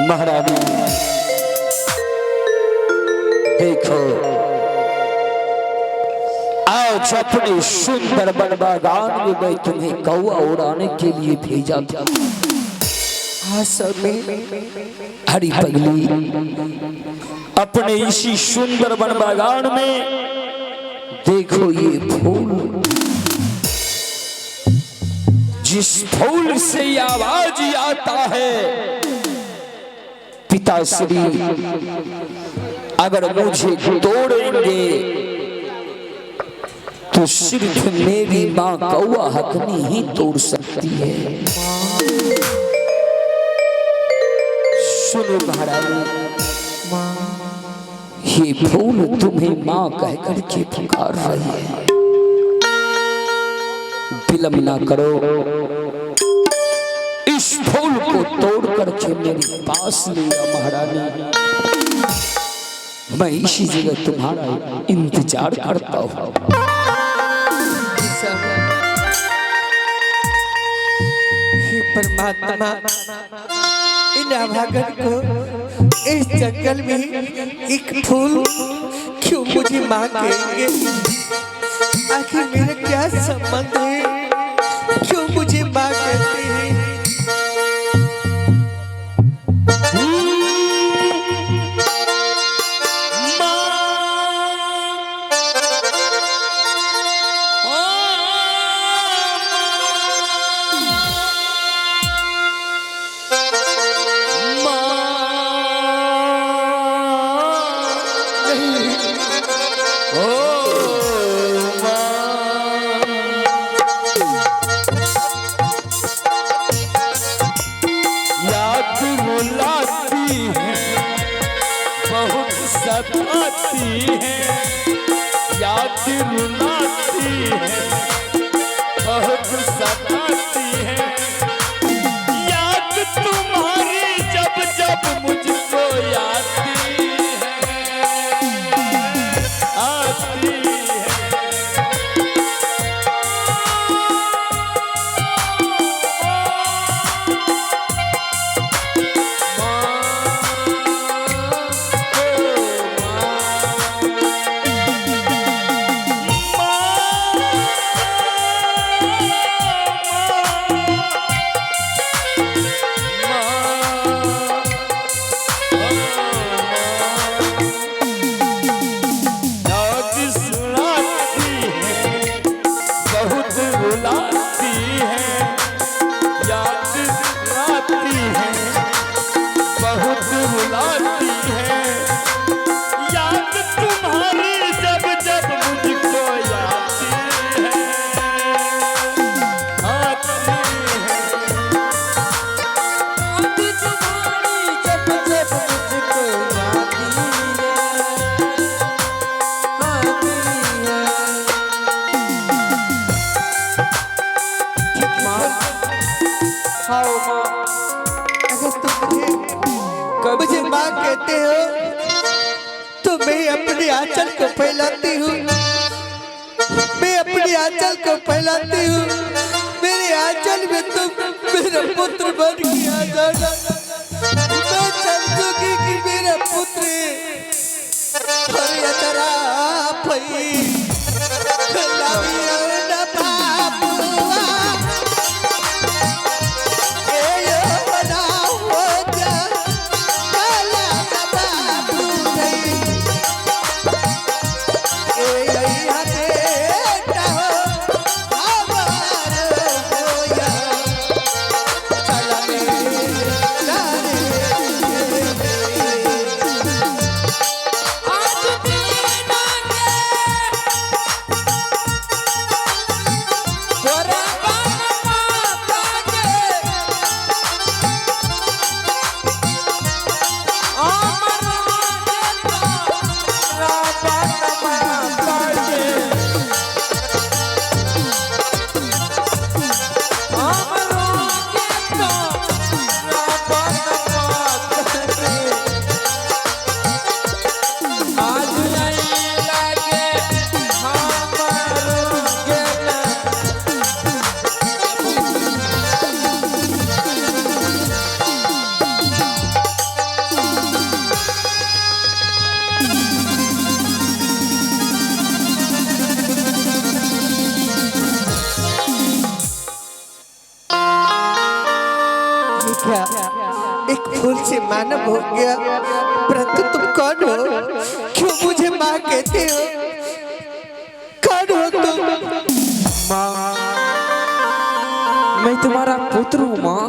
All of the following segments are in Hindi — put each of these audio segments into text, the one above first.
महारानी देखो आज अपने सुंदर वन बागान में मैं तुम्हें कौवा उड़ाने के लिए भेजा था। हरी पगली अपने इसी सुंदर वन बागान में देखो ये फूल, जिस फूल से ये आवाज आता है पिताश्री अगर मुझे तोड़ेंगे तो सिर्फ मेरी मां कौवा हकनी ही तोड़ सकती है। सुनो महारानी, ये फूल तुम्हें मां कहकर के पुकार रही है। विलंब ना करो, इस फूल को तोड़ करके मेरे पास ले आओ महारानी। मैं इसी जगह तुम्हारा इंतजार करता हूँ। हे परमात्मा, इन अभागन को इस जंगल में एक फूल क्यों मुझे मां कहेंगे? आखिर मेरा क्या संबंध है? क्यों मुझे मां कहते हैं? याद रुलाती है, बहुत सताती है, याद तुम्हारी जब जब मुझको आती है। मुझे माँ कहते हो तो मैं अपने आंचल को फैलाती हूँ, मैं अपने आंचल को फैलाती हूँ। मेरे आंचल में तुम मेरा पुत्र बन के आ जाना। मैं समझूंगी कि मेरा पुत्र मानव हो गया, परंतु तुम कौन हो? क्यों मुझे माँ कहते हो? कौन हो तुम? माँ, मैं तुम्हारा पुत्र हूँ माँ।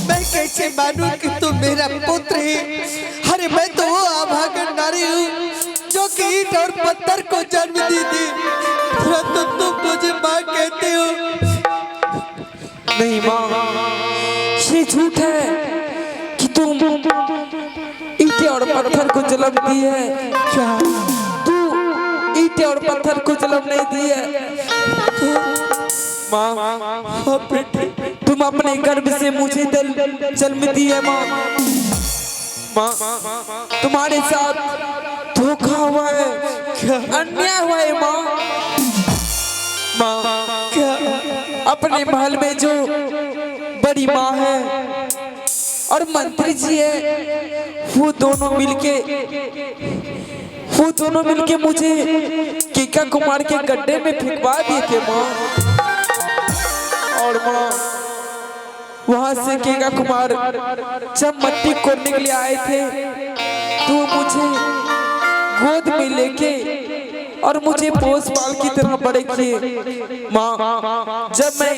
मैं कैसे मानूं कि तुम मेरा पुत्र है? अरे मैं तो वो अभागन नारी हूँ जो कि ईंट और पत्थर को जन्म दी थी, परंतु तुम मुझे माँ कहते हो। नहीं माँ, ये झूठ है कि तुम ईंटें और पत्थर को जन्म दी है। क्या तू ईंटें और पत्थर को जन्म नहीं दी है माँ। हाँ बेटे, तुम अपने गर्भ से मुझे जन्म दी है माँ। माँ, तुम्हारे साथ धोखा हुआ है, अन्याय हुआ है माँ। माँ, क्या अपने महल में जो बड़ी माँ है और मंत्री जी है, वो दोनों मिलके मुझे केका कुमार के गड्ढे में फेंकवा दिए थे माँ। और माँ, वहां से केका कुमार जब मट्टी कोड़ने के लिए आए थे तो मुझे गोद में लेके और मुझे पोस पाल की तरह बड़े किए माँ। जब मैं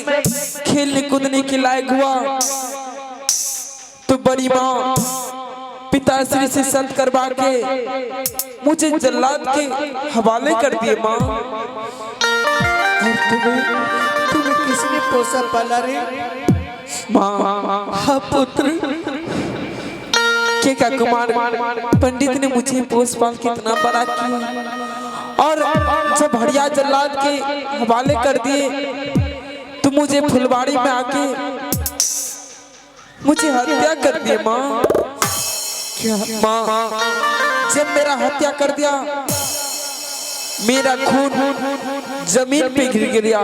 खेलने कूदने के लायक हुआ तो बड़ी माँ पिताश्री से संत करवा के मुझे जल्लाद के हवाले कर दिए माँ। और तुम्हें किसने पोसा पाला रे? माँ, हाँ पुत्र, केका कुमार पंडित ने मुझे पोस पाल के इतना बड़ा किया और जब हरिया जल्लाद के हवाले कर दिए तो मुझे फुलवाड़ी में आके मुझे हत्या कर दिए माँ। क्या माँ, जब मेरा हत्या कर दिया मेरा खून जमीन पे गिर गया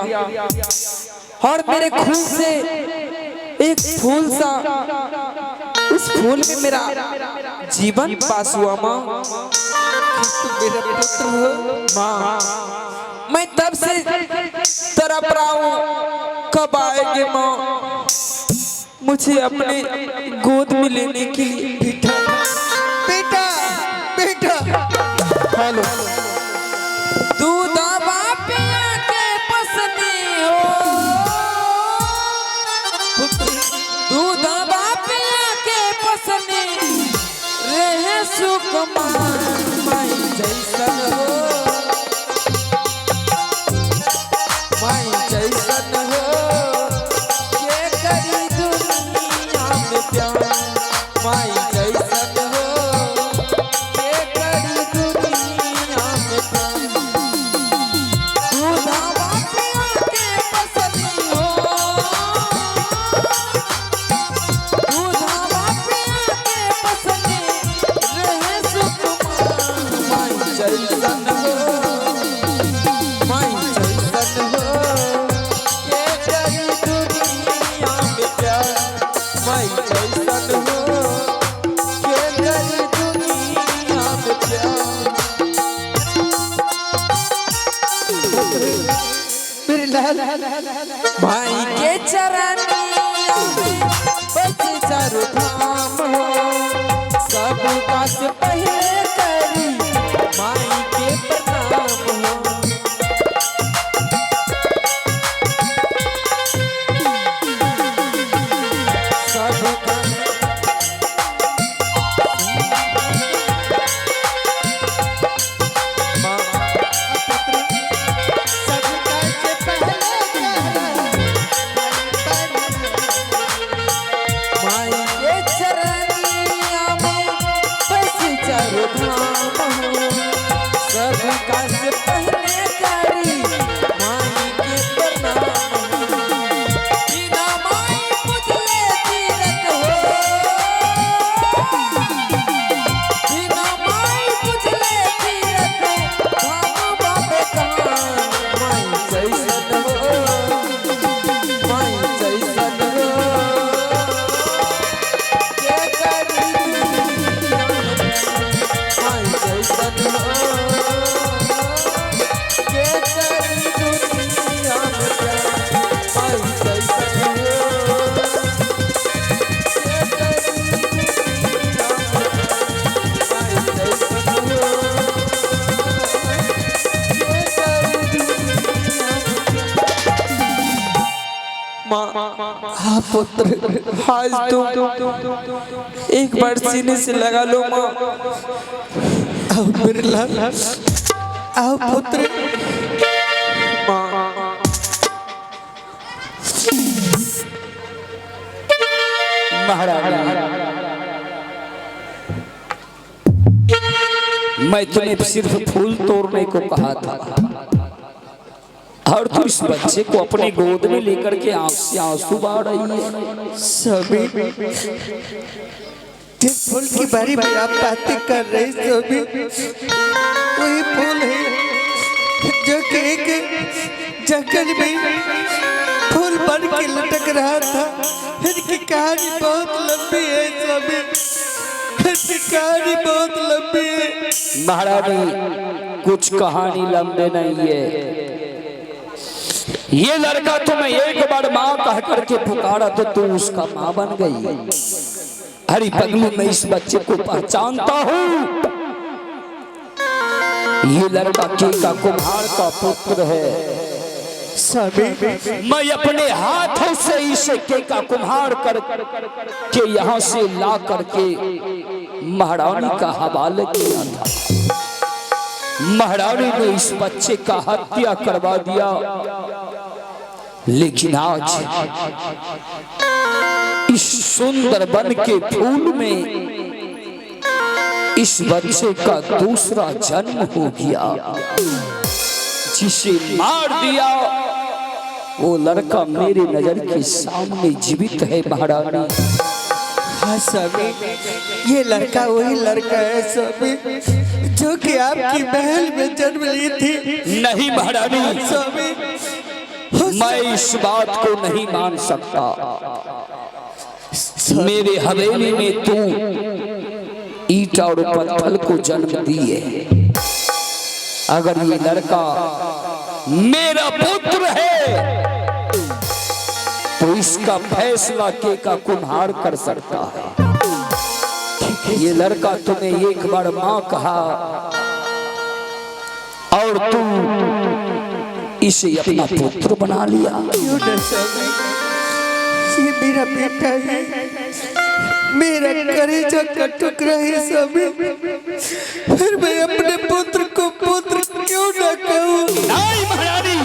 और मेरे खून से एक फूल सा, उस फूल में मेरा जीवन पास हुआ माँ। तुम मेरा पुत्र हो माँ, मैं तब से तड़प रहा हूँ कब आएंगे माँ मुझे अपने गोद में लेने के लिए। बेटा, बेटा, बेटा, हेलो, दूध पिया के पसनी हो, दूध पिया के पसनी रहे सुकुमार माई जैसन हो, माई जैसन हो, के करी दुनिया में प्यार माई जैसन हो, के करी दुनिया में प्यार। दूधवा पिया के पसनी हो, दूधवा पिया के पसनी रहे सुकुमार माई जैसन हो, माई जैसन हो, के करी दुनिया में प्यार माई जैसन हो, के करी दुनिया में प्यार। मेरे लाल, भाई के चरनिया बस चारों धाम हो, सब का से पहले करी माई के प्रणाम हो। सब का माँ, सबका से पहले माई के चरनिया में बस चारों पुत्र आज तुम एक बार सीने से लगा लो माँ। आओ मेरे लाल, आओ पुत्र। महारानी, मैं तुम्हें सिर्फ फूल तोड़ने को कहा था और तू इस बच्चे को अपने गोद में लेकर के आंख से आंसू बहा रही है। सभी जिस फूल की बारी में आप बातें कर रहे सभी, वही फूल है जो कि एक जंगल में फूल बन के लटक रहा था। इनकी कहानी बहुत लंबी है सभी, इनकी कहानी बहुत लंबी है। महारानी, कुछ कहानी लंबे नहीं है। ये लड़का तुम्हें एक बार माँ कह करके पुकारा तो तू उसका माँ बन गई। हरी पगलू, मैं इस बच्चे को पहचानता हूँ। ये लड़का केका कुम्हार का पुत्र है। मैं अपने हाथों से इसे केका कुम्हार कर के यहाँ से ला करके महारानी का हवाले किया था। महारानी ने इस बच्चे का हत्या करवा दिया, लेकिन आज इस सुंदर वन के फूल में इस बच्चे का दूसरा जन्म हो गया। जिसे मार दिया वो लड़का मेरे नजर के सामने जीवित है महारानी। हाँ सभी, ये लड़का वही लड़का है सभी जो कि आपकी महल में जन्म ली थी। नहीं महारानी, सभी मैं इस बात को नहीं मान सकता। मेरे हवेली में तू ईटा और पत्थर को जन्म दिए। अगर ये लड़का मेरा पुत्र है तो इसका फैसला केका कुम्हार कर सकता है। ये लड़का तुम्हें एक बार माँ कहा और तू इसे अपना पुत्र बना लिया। क्यों न सभी, ये मेरा बेटा है, मेरा कलेजा का टुकड़ा है सभी। फिर मैं अपने पुत्र को पुत्र क्यों न कहूँ? नहीं महारानी,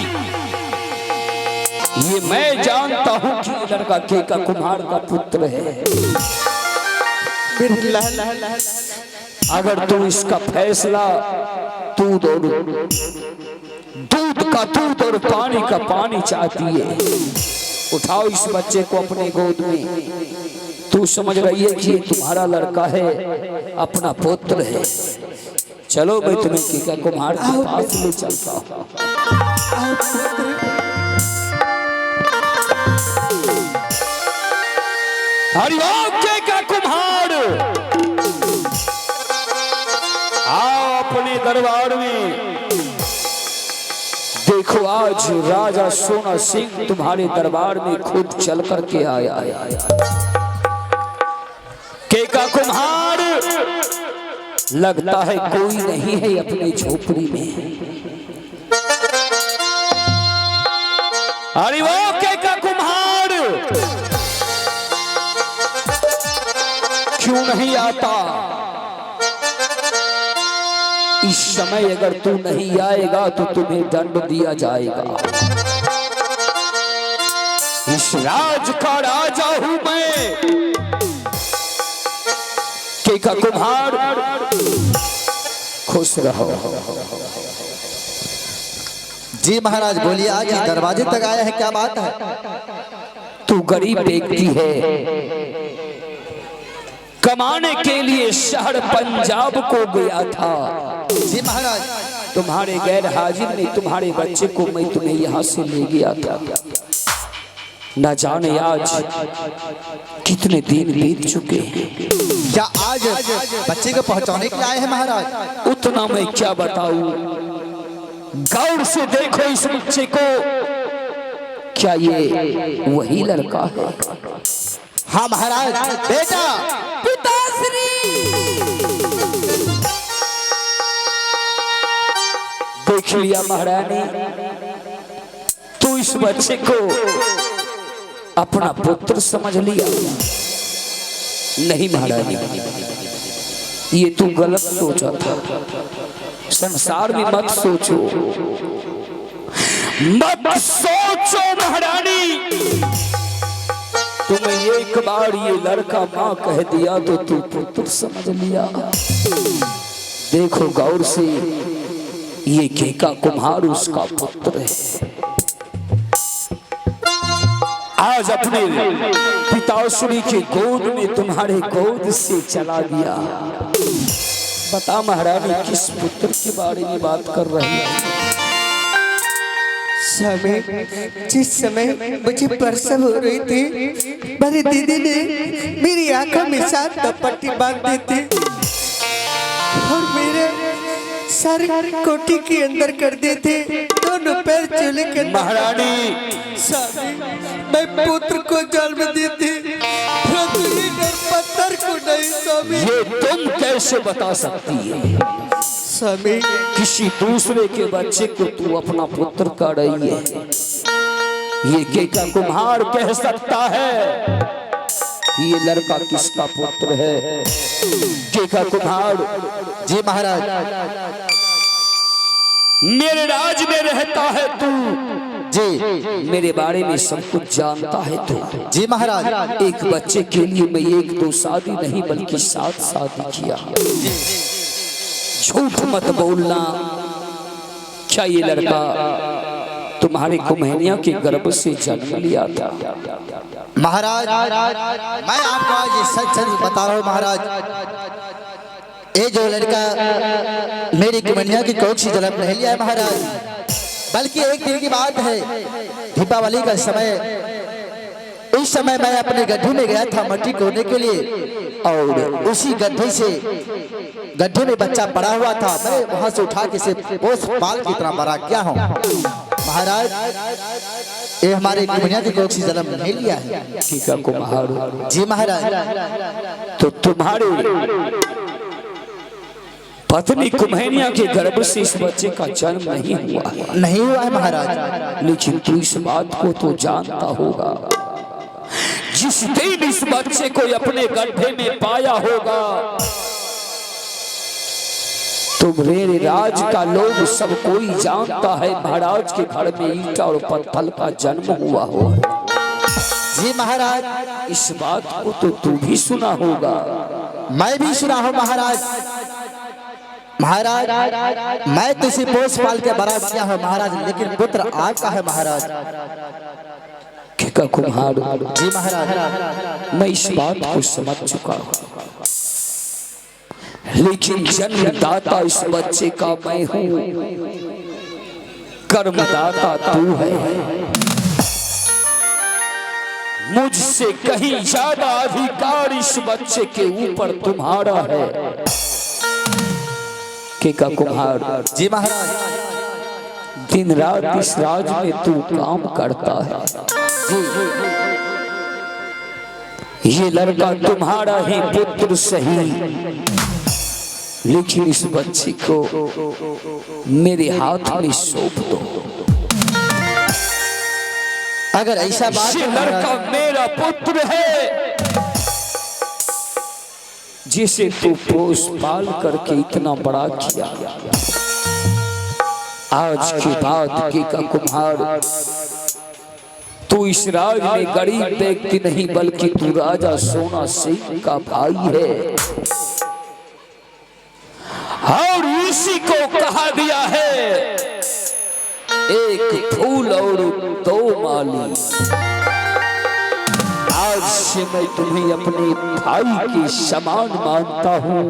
ये मैं जानता हूँ कि ये लड़का केका कुम्हार का पुत्र है। मेरे लाल, अगर तू इसका फैसला दूध का दूध और पानी का पानी चाहती है, उठाओ इस बच्चे को अपने गोद में। तू समझ रही है कि ये तुम्हारा लड़का है, अपना पुत्र है। चलो मैं तुम्हें केका कुम्हार के पास ले चलता हूँ। हरिओम केका कुम्हार, आओ अपने दरबार में। देखो आज राजा सोना सिंह तुम्हारे दरबार में खुद चल करके आया है। केका कुम्हार, लगता है कोई नहीं है अपनी झोपड़ी में। अरे वो केका कुम्हार क्यों नहीं आता? इस समय अगर तू नहीं आएगा तो तुम्हें दंड दिया जाएगा। इस राज का राजा हूं मैं। केका कुम्हार, खुश रहो। जी महाराज बोलिए, आज ही दरवाजे तक आया है, क्या बात है? तू गरीब व्यक्ति है, कमाने के लिए शहर पंजाब को गया था। जी महाराज, तुम्हारे गैर हाजिर में तुम्हारे बच्चे को मैं तुम्हें यहाँ से ले गया था। न जाने आज कितने दिन बीत चुके हैं। क्या आज बच्चे को पहुंचाने के लिए आए हैं महाराज? उतना मैं क्या बताऊं। गौर से देखो इस बच्चे को, क्या ये वही लड़का है? हाँ महाराज, बेटा। पिताश्री, देख लिया महारानी, तू इस बच्चे को अपना पुत्र समझ लिया? नहीं महारानी, ये तू गलत सोचा था। संसार में मत सोचो, मत सोचो महारानी। तुम्हें एक बार ये लड़का मां कह दिया तो तू पुत्र समझ लिया। देखो गौर से, ये केका कुम्हार उसका पुत्र है। आज अपने पिताश्री के गोद में तुम्हारे गोद से चला गया। बता महारानी, किस पुत्र के बारे में बात कर रही है? समय, जिस समय मुझे प्रसव हो रही थी, मेरी दीदी ने मेरी आंखों में 7 पट्टी बांध दी थी और मेरे सर कोठी के अंदर कर दिए थे, दोनों पैर चूल्हे के अंदर। महारानी, मैं पुत्र को जन्म दी थी, पत्थर को नहीं। स्वामी, ये तुम कैसे बता सकती है? स्वामी, किसी दूसरे के बच्चे को तू अपना पुत्र कर रही है? ये केका कुम्हार कह सकता है कि ये लड़का किसका पुत्र है? केका कुम्हार, जी महाराज। मेरे राज में रहता है तू, जी मेरे बारे में सब कुछ जानता है तू। जी महाराज। एक बच्चे के लिए मैं 1-2 शादी नहीं बल्कि 7 शादी किया। झूठ मत बोलना। क्या ये लड़का तुम्हारे कुम्हनिया के गर्भ से जन्म लिया था? महाराज, मैं आपको आज ये सच सच बता रहा हूँ महाराज। ये जो लड़का मेरी कुम्हनिया की कोख से जन्म नहीं लिया है महाराज, बल्कि एक दिन की बात है, दीपावली का समय। इस समय मैं अपने गड्ढे में गया था मट्टी कोड़ने के लिए, और उसी गड्ढे में बच्चा पड़ा हुआ था। मैं वहां से उठा के इसे पोस पाल की तरह बड़ा किया हूँ महाराज। ये हमारे कुम्हनिया की कोख से जन्म नहीं लिया है। केका कुम्हार, जी महाराज। तो तुम्हारे पत्नी कुम्हनिया के गर्भ से इस बच्चे का जन्म नहीं हुआ है? नहीं हुआ है महाराज। लेकिन तू इस बात को तो जानता होगा, जिस दिन इस बच्चे को अपने गड्ढे में पाया होगा, तुम्हारे राज का लोग सब कोई जानता है महाराज के घर में ईंटा और पत्थर का जन्म हुआ हो। जी महाराज। इस बात को तो तू भी सुना होगा। मैं भी सुना हूँ महाराज। महाराज, मैं तो इसे पोस पाल के बड़ा किया है महाराज, लेकिन पुत्र आपका है महाराज। केका कुम्हार, जी महाराज। मैं इस बात को समझ चुका हूँ, लेकिन जन्मदाता इस बच्चे का मैं हूँ, कर्मदाता तू है। मुझसे कहीं ज्यादा अधिकार इस बच्चे के ऊपर तुम्हारा है। केका कुम्हार, जी महाराज। दिन रात इस राज में तू काम करता है। ये लड़का तुम्हारा ही पुत्र सही, लेकिन इस बच्चे को मेरे हाथ में सौंप दो। अगर ऐसा बात ये लड़का मेरा पुत्र है, जिसे तू पोस पाल करके इतना बड़ा किया। आज के बाद केका कुम्हार, तू इस राज में गरीब व्यक्ति नहीं बल्कि तू राजा सोना सिंह का भाई है। और इसी को कहा दिया है, एक फूल और 2 माली। आज से मैं तुम्हें अपने भाई के समान मानता हूँ।